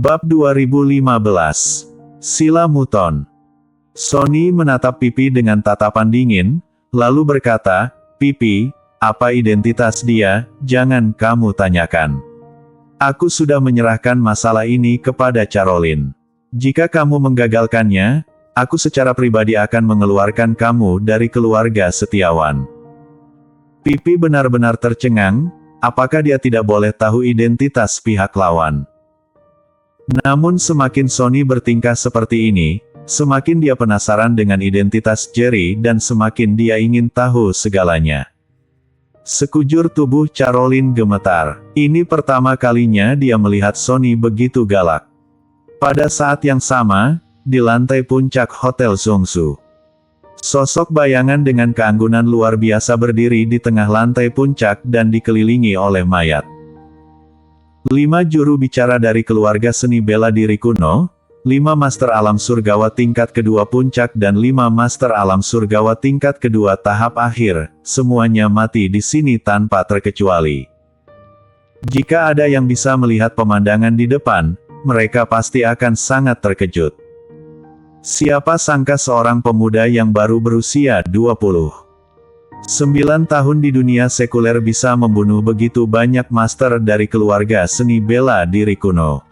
Bab 2015. Sila Mutton. Sonny menatap Pipi dengan tatapan dingin, lalu berkata, "Pipi, apa identitas dia, jangan kamu tanyakan. Aku sudah menyerahkan masalah ini kepada Caroline. Jika kamu menggagalkannya, aku secara pribadi akan mengeluarkan kamu dari keluarga Setiawan." Pipi benar-benar tercengang, apakah dia tidak boleh tahu identitas pihak lawan? Namun semakin Sonny bertingkah seperti ini, semakin dia penasaran dengan identitas Jerry dan semakin dia ingin tahu segalanya. Sekujur tubuh Caroline gemetar. Ini pertama kalinya dia melihat Sonny begitu galak. Pada saat yang sama, di lantai puncak Hotel Zhongsu, sosok bayangan dengan keanggunan luar biasa berdiri di tengah lantai puncak dan dikelilingi oleh mayat. 5 juru bicara dari keluarga seni bela diri kuno, 5 master alam surgawa tingkat kedua puncak dan 5 master alam surgawa tingkat kedua tahap akhir, semuanya mati di sini tanpa terkecuali. Jika ada yang bisa melihat pemandangan di depan, mereka pasti akan sangat terkejut. Siapa sangka seorang pemuda yang baru berusia 29 tahun di dunia sekuler bisa membunuh begitu banyak master dari keluarga seni bela diri kuno.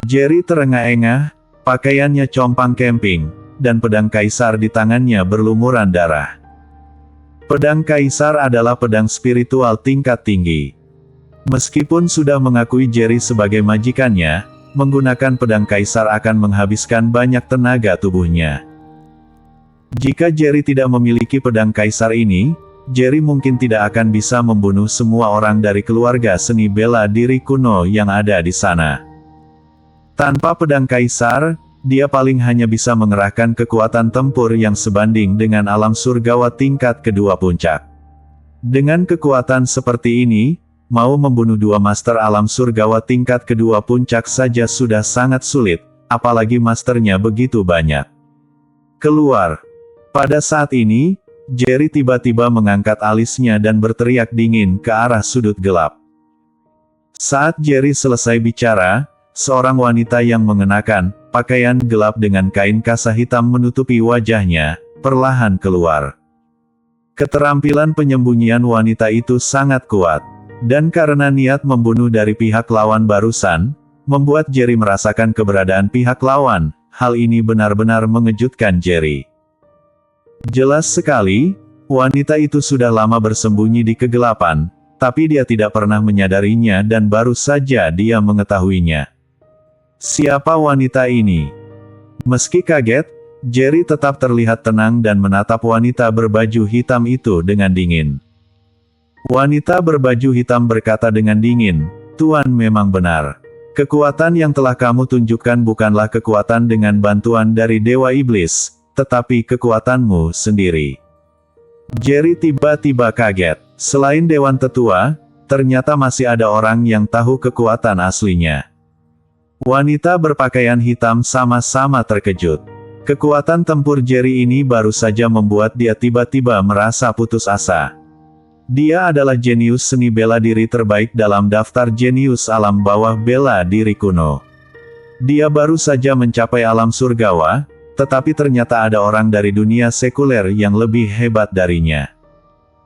Jerry terengah-engah, pakaiannya compang camping, dan pedang kaisar di tangannya berlumuran darah. Pedang kaisar adalah pedang spiritual tingkat tinggi. Meskipun sudah mengakui Jerry sebagai majikannya, menggunakan pedang kaisar akan menghabiskan banyak tenaga tubuhnya. Jika Jerry tidak memiliki pedang kaisar ini, Jerry mungkin tidak akan bisa membunuh semua orang dari keluarga seni bela diri kuno yang ada di sana. Tanpa pedang kaisar, dia paling hanya bisa mengerahkan kekuatan tempur yang sebanding dengan alam surgawa tingkat kedua puncak. Dengan kekuatan seperti ini, mau membunuh 2 master alam surgawa tingkat kedua puncak saja sudah sangat sulit, apalagi masternya begitu banyak. Keluar. Pada saat ini, Jerry tiba-tiba mengangkat alisnya dan berteriak dingin ke arah sudut gelap. Saat Jerry selesai bicara, seorang wanita yang mengenakan pakaian gelap dengan kain kasa hitam menutupi wajahnya, perlahan keluar. Keterampilan penyembunyian wanita itu sangat kuat, dan karena niat membunuh dari pihak lawan barusan, membuat Jerry merasakan keberadaan pihak lawan. Hal ini benar-benar mengejutkan Jerry. Jelas sekali, wanita itu sudah lama bersembunyi di kegelapan, tapi dia tidak pernah menyadarinya dan baru saja dia mengetahuinya. Siapa wanita ini? Meski kaget, Jerry tetap terlihat tenang dan menatap wanita berbaju hitam itu dengan dingin. Wanita berbaju hitam berkata dengan dingin, "Tuan memang benar. Kekuatan yang telah kamu tunjukkan bukanlah kekuatan dengan bantuan dari Dewa Iblis, tetapi kekuatanmu sendiri." Jerry tiba-tiba kaget. Selain Dewan Tetua, ternyata masih ada orang yang tahu kekuatan aslinya. Wanita berpakaian hitam sama-sama terkejut. Kekuatan tempur Jerry ini baru saja membuat dia tiba-tiba merasa putus asa. Dia adalah jenius seni bela diri terbaik dalam daftar jenius alam bawah bela diri kuno. Dia baru saja mencapai alam surgawa, tetapi ternyata ada orang dari dunia sekuler yang lebih hebat darinya.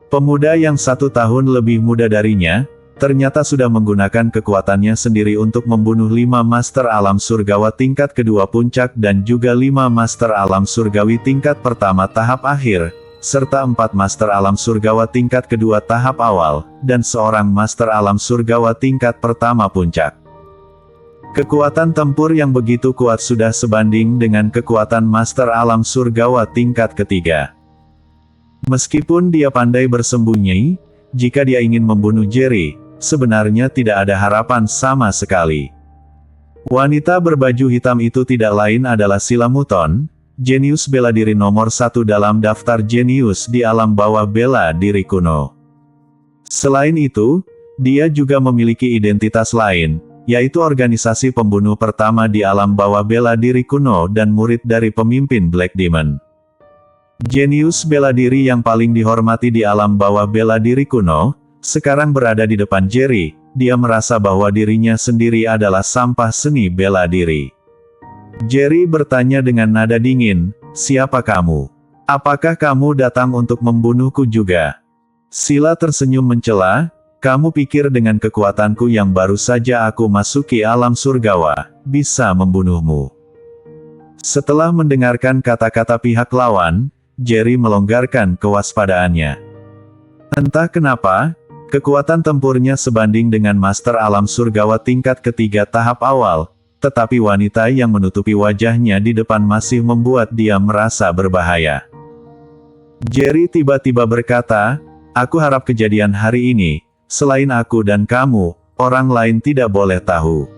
Pemuda yang 1 tahun lebih muda darinya, ternyata sudah menggunakan kekuatannya sendiri untuk membunuh 5 master alam surgawa tingkat kedua puncak dan juga 5 master alam surgawi tingkat pertama tahap akhir, serta 4 master alam surgawa tingkat kedua tahap awal, dan seorang master alam surgawa tingkat pertama puncak. Kekuatan tempur yang begitu kuat sudah sebanding dengan kekuatan master alam surgawa tingkat ketiga. Meskipun dia pandai bersembunyi, jika dia ingin membunuh Jerry, sebenarnya tidak ada harapan sama sekali. Wanita berbaju hitam itu tidak lain adalah Sila Mutton, jenius bela diri nomor 1 dalam daftar jenius di alam bawah bela diri kuno. Selain itu, dia juga memiliki identitas lain, yaitu organisasi pembunuh pertama di alam bawah bela diri kuno dan murid dari pemimpin Black Demon. Jenius bela diri yang paling dihormati di alam bawah bela diri kuno, sekarang berada di depan Jerry, dia merasa bahwa dirinya sendiri adalah sampah seni bela diri. Jerry bertanya dengan nada dingin, "Siapa kamu? Apakah kamu datang untuk membunuhku juga?" Sila tersenyum mencela, "Kamu pikir dengan kekuatanku yang baru saja aku masuki alam surgawa, bisa membunuhmu?" Setelah mendengarkan kata-kata pihak lawan, Jerry melonggarkan kewaspadaannya. Entah kenapa, kekuatan tempurnya sebanding dengan Master Alam Surgawa tingkat ketiga tahap awal, tetapi wanita yang menutupi wajahnya di depan masih membuat dia merasa berbahaya. Jerry tiba-tiba berkata, "Aku harap kejadian hari ini, selain aku dan kamu, orang lain tidak boleh tahu."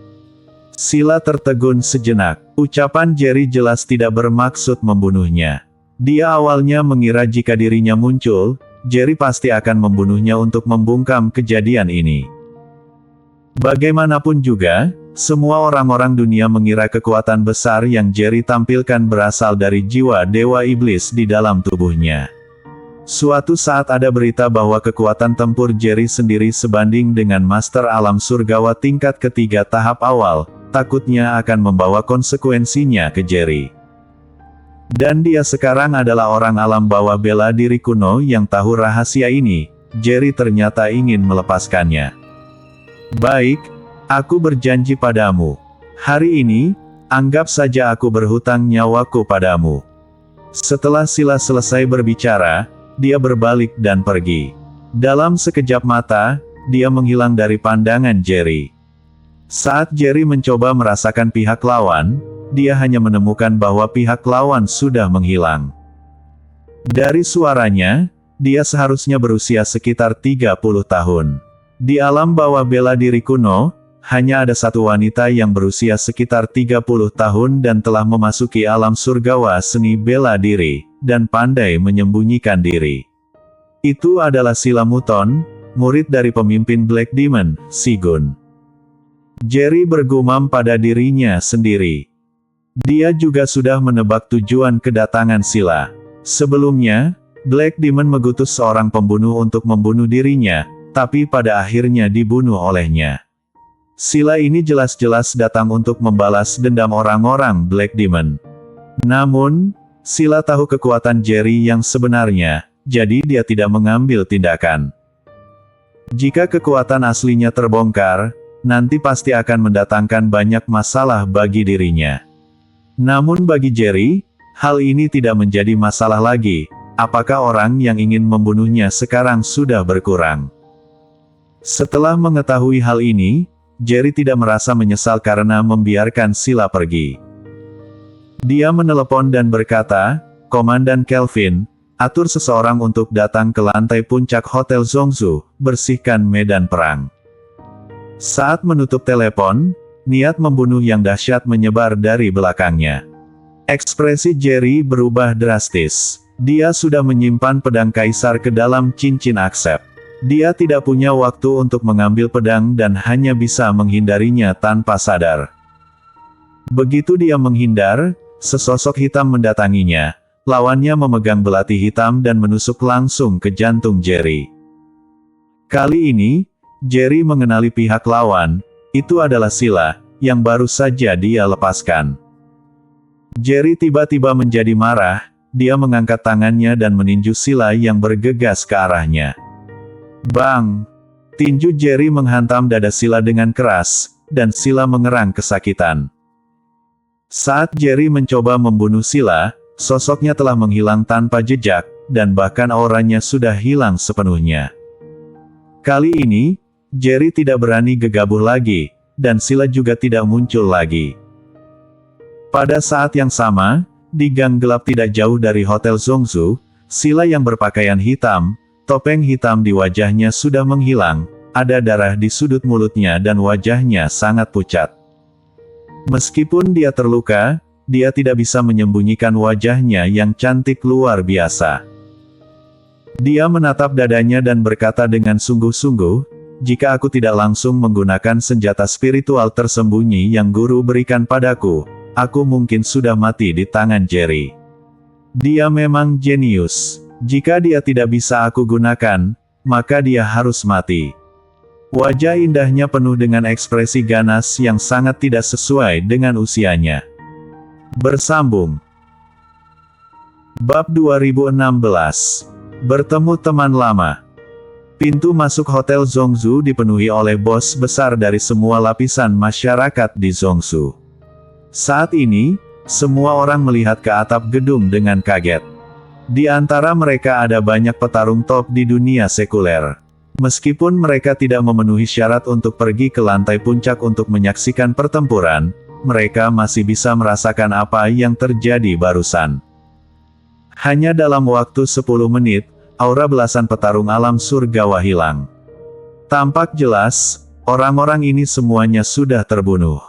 Sila tertegun sejenak. Ucapan Jerry jelas tidak bermaksud membunuhnya. Dia awalnya mengira jika dirinya muncul, Jerry pasti akan membunuhnya untuk membungkam kejadian ini. Bagaimanapun juga, semua orang-orang dunia mengira kekuatan besar yang Jerry tampilkan berasal dari jiwa Dewa Iblis di dalam tubuhnya. Suatu saat ada berita bahwa kekuatan tempur Jerry sendiri sebanding dengan Master Alam Surgawa tingkat ketiga tahap awal, takutnya akan membawa konsekuensinya ke Jerry. Dan dia sekarang adalah orang alam bawah bela diri kuno yang tahu rahasia ini. Jerry ternyata ingin melepaskannya. "Baik, aku berjanji padamu. Hari ini, anggap saja aku berhutang nyawaku padamu." Setelah Sila selesai berbicara, dia berbalik dan pergi. Dalam sekejap mata, dia menghilang dari pandangan Jerry. Saat Jerry mencoba merasakan pihak lawan, dia hanya menemukan bahwa pihak lawan sudah menghilang. Dari suaranya, dia seharusnya berusia sekitar 30 tahun. Di alam bawah bela diri kuno, hanya ada satu wanita yang berusia sekitar 30 tahun dan telah memasuki alam surgawa seni bela diri, dan pandai menyembunyikan diri. Itu adalah Sila Mutton, murid dari pemimpin Black Demon, Sigun. Jerry bergumam pada dirinya sendiri. Dia juga sudah menebak tujuan kedatangan Sila. Sebelumnya, Black Demon mengutus seorang pembunuh untuk membunuh dirinya, tapi pada akhirnya dibunuh olehnya. Sila ini jelas-jelas datang untuk membalas dendam orang-orang Black Demon. Namun, Sila tahu kekuatan Jerry yang sebenarnya, jadi dia tidak mengambil tindakan. Jika kekuatan aslinya terbongkar, nanti pasti akan mendatangkan banyak masalah bagi dirinya. Namun bagi Jerry, hal ini tidak menjadi masalah lagi. Apakah orang yang ingin membunuhnya sekarang sudah berkurang? Setelah mengetahui hal ini, Jerry tidak merasa menyesal karena membiarkan Sila pergi. Dia menelepon dan berkata, "Komandan Kelvin, atur seseorang untuk datang ke lantai puncak Hotel Zhongzhou, bersihkan medan perang." Saat menutup telepon, niat membunuh yang dahsyat menyebar dari belakangnya. Ekspresi Jerry berubah drastis. Dia sudah menyimpan pedang kaisar ke dalam cincin aksep. Dia tidak punya waktu untuk mengambil pedang dan hanya bisa menghindarinya tanpa sadar. Begitu dia menghindar, sesosok hitam mendatanginya. Lawannya memegang belati hitam dan menusuk langsung ke jantung Jerry. Kali ini, Jerry mengenali pihak lawan, itu adalah Sila, yang baru saja dia lepaskan. Jerry tiba-tiba menjadi marah, dia mengangkat tangannya dan meninju Sila yang bergegas ke arahnya. Bang! Tinju Jerry menghantam dada Sila dengan keras, dan Sila mengerang kesakitan. Saat Jerry mencoba membunuh Sila, sosoknya telah menghilang tanpa jejak, dan bahkan auranya sudah hilang sepenuhnya. Kali ini, Jerry tidak berani gegabah lagi, dan Sila juga tidak muncul lagi. Pada saat yang sama, di gang gelap tidak jauh dari Hotel Zhongzhou, Sila yang berpakaian hitam, topeng hitam di wajahnya sudah menghilang, ada darah di sudut mulutnya dan wajahnya sangat pucat. Meskipun dia terluka, dia tidak bisa menyembunyikan wajahnya yang cantik luar biasa. Dia menatap dadanya dan berkata dengan sungguh-sungguh, "Jika aku tidak langsung menggunakan senjata spiritual tersembunyi yang guru berikan padaku, aku mungkin sudah mati di tangan Jerry. Dia memang jenius. Jika dia tidak bisa aku gunakan, maka dia harus mati." Wajah indahnya penuh dengan ekspresi ganas yang sangat tidak sesuai dengan usianya. Bersambung. Bab 2016. Bertemu teman lama. Pintu masuk Hotel Zhongzhou dipenuhi oleh bos besar dari semua lapisan masyarakat di Zhongzhou. Saat ini, semua orang melihat ke atap gedung dengan kaget. Di antara mereka ada banyak petarung top di dunia sekuler. Meskipun mereka tidak memenuhi syarat untuk pergi ke lantai puncak untuk menyaksikan pertempuran, mereka masih bisa merasakan apa yang terjadi barusan. Hanya dalam waktu 10 menit, aura belasan petarung alam surgawa hilang. Tampak jelas, orang-orang ini semuanya sudah terbunuh.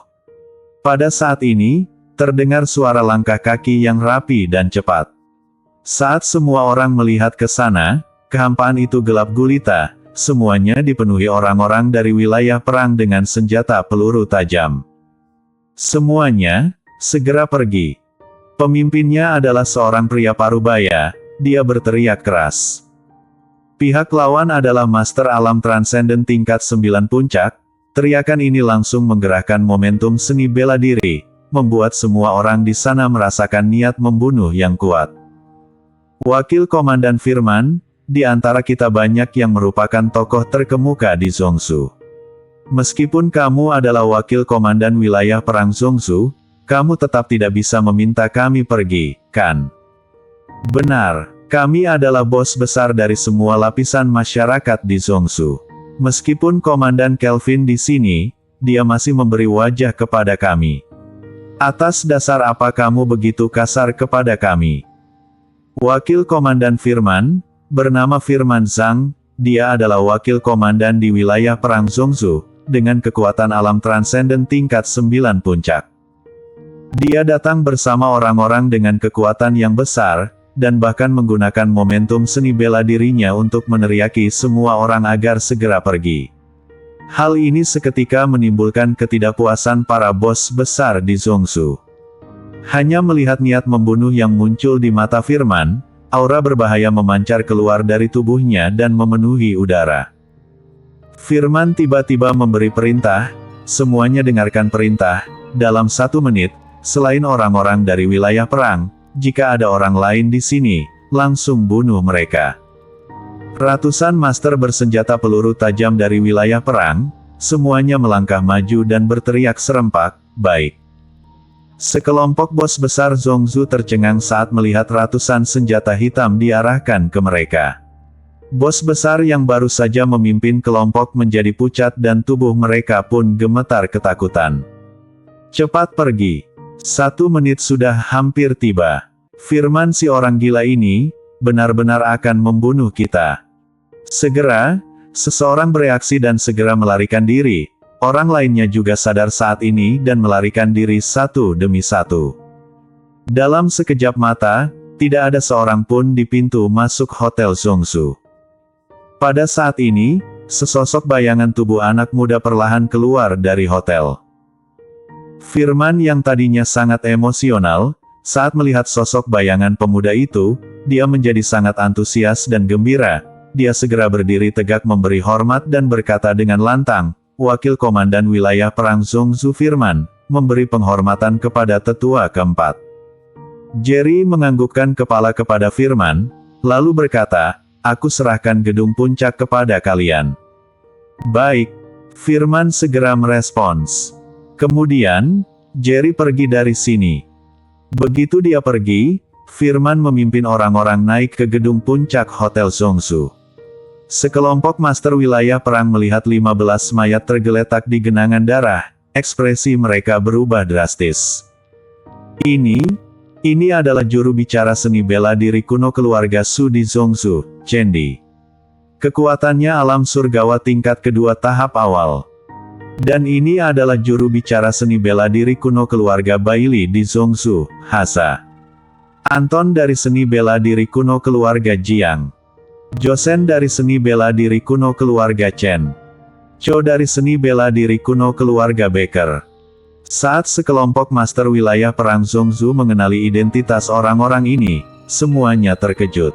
Pada saat ini, terdengar suara langkah kaki yang rapi dan cepat. Saat semua orang melihat ke sana, kehampaan itu gelap gulita. Semuanya dipenuhi orang-orang dari wilayah perang dengan senjata peluru tajam. Semuanya, segera pergi. Pemimpinnya adalah seorang pria parubaya, dia berteriak keras. Pihak lawan adalah Master Alam Transenden tingkat 9 puncak, teriakan ini langsung menggerakkan momentum seni bela diri, membuat semua orang di sana merasakan niat membunuh yang kuat. Wakil Komandan Firman, di antara kita banyak yang merupakan tokoh terkemuka di Zhongzhou. Meskipun kamu adalah wakil komandan wilayah perang Zhongzhou, kamu tetap tidak bisa meminta kami pergi, kan? Benar, kami adalah bos besar dari semua lapisan masyarakat di Zhongzhou. Meskipun Komandan Kelvin di sini, dia masih memberi wajah kepada kami. Atas dasar apa kamu begitu kasar kepada kami? Wakil Komandan Firman, bernama Firman Zhang, dia adalah wakil komandan di wilayah perang Zhongzhou, dengan kekuatan alam transenden tingkat 9 puncak. Dia datang bersama orang-orang dengan kekuatan yang besar, dan bahkan menggunakan momentum seni bela dirinya untuk meneriaki semua orang agar segera pergi. Hal ini seketika menimbulkan ketidakpuasan para bos besar di Zhongzhou. Hanya melihat niat membunuh yang muncul di mata Firman, aura berbahaya memancar keluar dari tubuhnya dan memenuhi udara. Firman tiba-tiba memberi perintah, semuanya dengarkan perintah, dalam 1 menit, selain orang-orang dari wilayah perang, jika ada orang lain di sini, langsung bunuh mereka. Ratusan master bersenjata peluru tajam dari wilayah perang, semuanya melangkah maju dan berteriak serempak, baik. Sekelompok bos besar Zhongzhou tercengang saat melihat ratusan senjata hitam diarahkan ke mereka. Bos besar yang baru saja memimpin kelompok menjadi pucat dan tubuh mereka pun gemetar ketakutan. Cepat pergi. 1 menit sudah hampir tiba. Firman si orang gila ini, benar-benar akan membunuh kita. Segera, seseorang bereaksi dan segera melarikan diri. Orang lainnya juga sadar saat ini dan melarikan diri satu demi satu. Dalam sekejap mata, tidak ada seorang pun di pintu masuk Hotel Zhongzhou. Pada saat ini, sesosok bayangan tubuh anak muda perlahan keluar dari hotel. Firman yang tadinya sangat emosional, saat melihat sosok bayangan pemuda itu, dia menjadi sangat antusias dan gembira. Dia segera berdiri tegak memberi hormat dan berkata dengan lantang, Wakil Komandan Wilayah Perang Zhongzhou Firman, memberi penghormatan kepada tetua keempat. Jerry menganggukkan kepala kepada Firman, lalu berkata, aku serahkan gedung puncak kepada kalian. Baik, Firman segera merespons. Kemudian, Jerry pergi dari sini. Begitu dia pergi, Firman memimpin orang-orang naik ke gedung puncak Hotel Zhongzhou. Sekelompok master wilayah perang melihat 15 mayat tergeletak di genangan darah, ekspresi mereka berubah drastis. Ini adalah juru bicara seni bela diri kuno keluarga Su di Zhongzhou, Chen Di. Kekuatannya alam surgawa tingkat kedua tahap awal. Dan ini adalah juru bicara seni bela diri kuno keluarga Baili di Zhongzhou, Hasa. Anton dari seni bela diri kuno keluarga Jiang. Josen dari seni bela diri kuno keluarga Chen. Cho dari seni bela diri kuno keluarga Becker. Saat sekelompok master wilayah perang Zhongzhou mengenali identitas orang-orang ini, semuanya terkejut.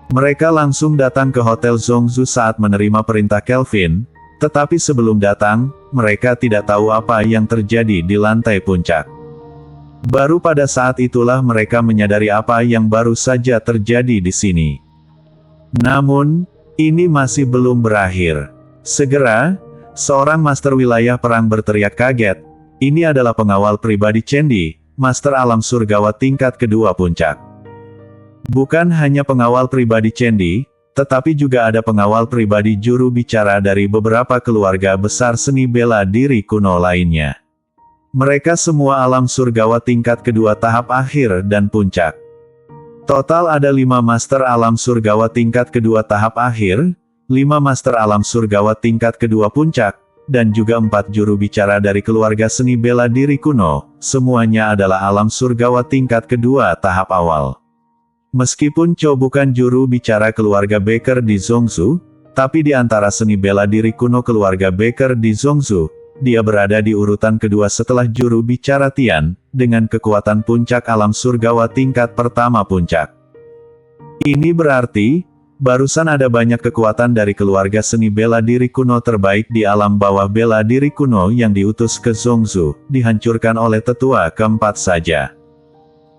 Mereka langsung datang ke Hotel Zhongzhou saat menerima perintah Kelvin, Tetapi sebelum datang, mereka tidak tahu apa yang terjadi di lantai puncak. Baru pada saat itulah mereka menyadari apa yang baru saja terjadi di sini. Namun, ini masih belum berakhir. Segera, seorang master wilayah perang berteriak kaget. Ini adalah pengawal pribadi Cendi, master alam surgawa tingkat kedua puncak. Bukan hanya pengawal pribadi Cendi, tetapi juga ada pengawal pribadi juru bicara dari beberapa keluarga besar seni bela diri kuno lainnya. Mereka semua alam surgawa tingkat kedua tahap akhir dan puncak. Total ada 5 master alam surgawa tingkat kedua tahap akhir, 5 master alam surgawa tingkat kedua puncak, dan juga 4 juru bicara dari keluarga seni bela diri kuno, semuanya adalah alam surgawa tingkat kedua tahap awal. Meskipun Cho bukan juru bicara keluarga Baker di Zhongzhou, tapi di antara seni bela diri kuno keluarga Baker di Zhongzhou, dia berada di urutan kedua setelah juru bicara Tian, dengan kekuatan puncak alam surgawa tingkat pertama puncak. Ini berarti, barusan ada banyak kekuatan dari keluarga seni bela diri kuno terbaik di alam bawah bela diri kuno yang diutus ke Zhongzhou, dihancurkan oleh tetua keempat saja.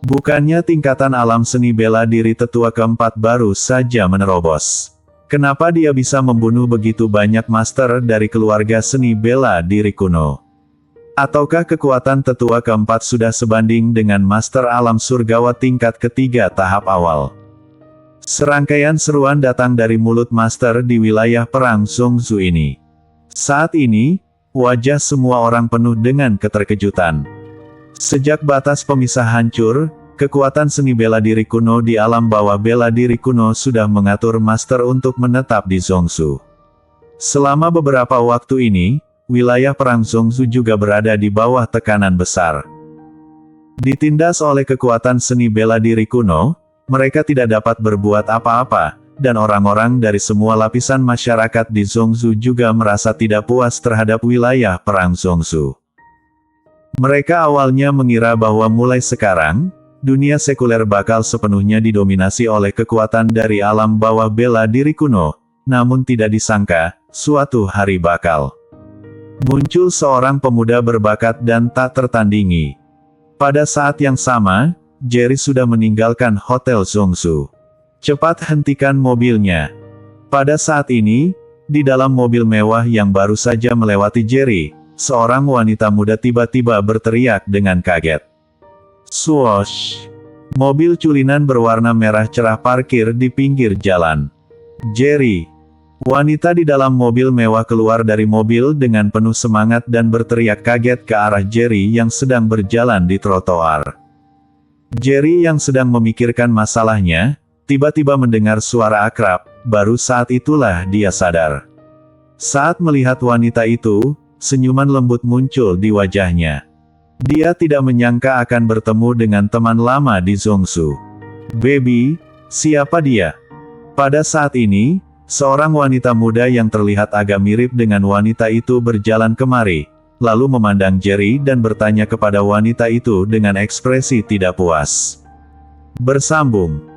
Bukannya tingkatan alam seni bela diri tetua keempat baru saja menerobos. Kenapa dia bisa membunuh begitu banyak master dari keluarga seni bela diri kuno? Ataukah kekuatan tetua keempat sudah sebanding dengan master alam surgawa tingkat ketiga tahap awal? Serangkaian seruan datang dari mulut master di wilayah perang Zhongzhou ini. Saat ini, wajah semua orang penuh dengan keterkejutan. Sejak batas pemisah hancur, kekuatan seni bela diri kuno di alam bawah bela diri kuno sudah mengatur master untuk menetap di Zhongzhou. Selama beberapa waktu ini, wilayah perang Zhongzhou juga berada di bawah tekanan besar. Ditindas oleh kekuatan seni bela diri kuno, mereka tidak dapat berbuat apa-apa, dan orang-orang dari semua lapisan masyarakat di Zhongzhou juga merasa tidak puas terhadap wilayah perang Zhongzhou. Mereka awalnya mengira bahwa mulai sekarang, dunia sekuler bakal sepenuhnya didominasi oleh kekuatan dari alam bawah bela diri kuno, namun tidak disangka, suatu hari bakal muncul seorang pemuda berbakat dan tak tertandingi. Pada saat yang sama, Jerry sudah meninggalkan Hotel Zhongzhou. Cepat hentikan mobilnya. Pada saat ini, di dalam mobil mewah yang baru saja melewati Jerry, seorang wanita muda tiba-tiba berteriak dengan kaget. Swoosh! Mobil culinan berwarna merah cerah parkir di pinggir jalan. Jerry! Wanita di dalam mobil mewah keluar dari mobil dengan penuh semangat dan berteriak kaget ke arah Jerry yang sedang berjalan di trotoar. Jerry yang sedang memikirkan masalahnya, tiba-tiba mendengar suara akrab, baru saat itulah dia sadar. Saat melihat wanita itu, senyuman lembut muncul di wajahnya. Dia tidak menyangka akan bertemu dengan teman lama di Zhongzhou. Baby, siapa dia? Pada saat ini, seorang wanita muda yang terlihat agak mirip dengan wanita itu berjalan kemari, lalu memandang Jerry dan bertanya kepada wanita itu dengan ekspresi tidak puas. Bersambung.